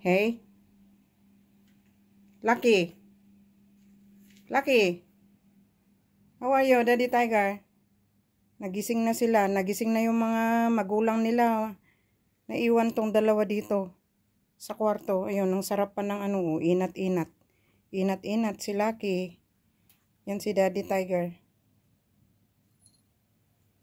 Hey? Lucky? Lucky? How are you, Daddy Tiger? Nagising na sila. Nagising na yung mga magulang nila. Naiwan tong dalawa dito sa kwarto. Ayun, ang sarap pa ng ano, inat-inat. Inat-inat si Lucky. Yan si Daddy Tiger.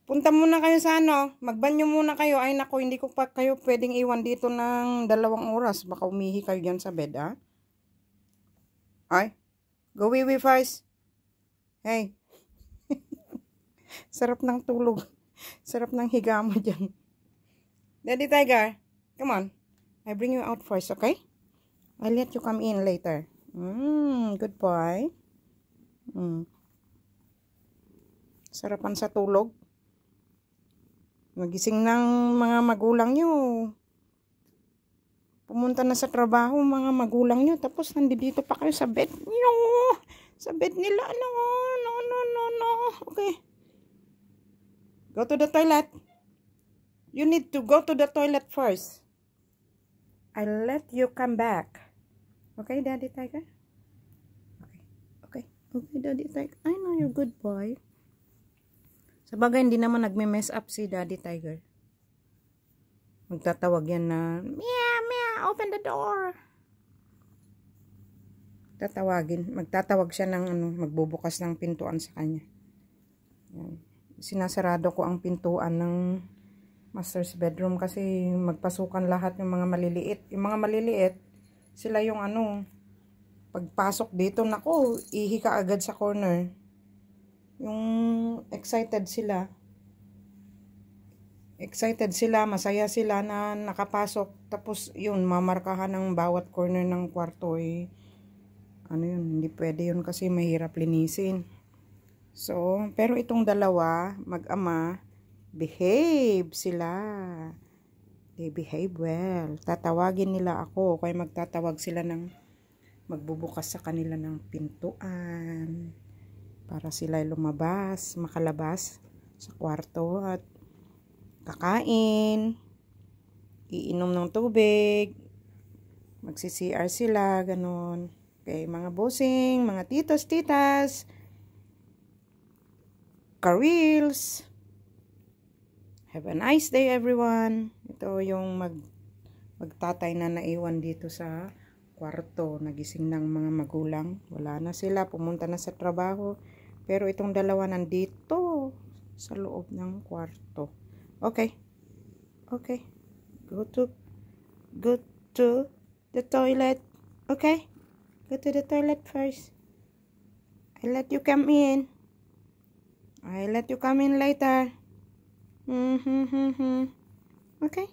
Punta muna kayo sa ano. Magbanyo muna kayo. Ay nako, hindi ko pa kayo pwedeng iwan dito ng 2 oras. Baka umihi kayo dyan sa bed, ah. Ay, go wiwi first. Hey. Sarap ng tulog. Sarap ng higa mo dyan. Daddy Tiger, come on. I bring you out first, okay? I'll let you come in later. Good boy. Sarapan sa tulog. Nagising ng mga magulang nyo. Pumunta na sa trabaho mga magulang nyo. Tapos nandito pa kayo sa bed. No! Sa bed nila. No. Okay. Go to the toilet. You need to go to the toilet first. I'll let you come back. Okay, Daddy Tiger? Okay, Daddy Tiger. I know you're good boy. Sabagay, hindi naman nagme-mess up si Daddy Tiger. Magtatawag yan na, meow, open the door. Magtatawag siya ng ano, magbubukas ng pintuan sa kanya. Yan. Sinasarado ko ang pintuan ng master's bedroom kasi magpasukan lahat ng mga maliliit. Yung mga maliliit, sila yung ano, pagpasok dito, nako, ihi ka agad sa corner. Yung excited sila, masaya sila na nakapasok. Tapos yun, mamarkahan ng bawat corner ng kwarto eh. Ano yun, hindi pwede yun kasi mahirap linisin. So, pero itong dalawa, mag-ama, behave sila. They behave well. Tatawagin nila ako, kaya magtatawag sila ng magbubukas sa kanila ng pintuan para sila lumabas, makalabas sa kwarto at kakain, iinom ng tubig, magsi-CR sila, ganun. Okay, mga bossing, mga titos-titas, Karils. Have a nice day, everyone. Ito yung magtatay na naiwan dito sa kwarto. Nagising ng mga magulang. Wala na sila. Pumunta na sa trabaho. Pero itong dalawa nandito sa loob ng kwarto. Okay. Go to the toilet. Okay. Go to the toilet first. I'll let you come in. I'll let you come in later. Okay.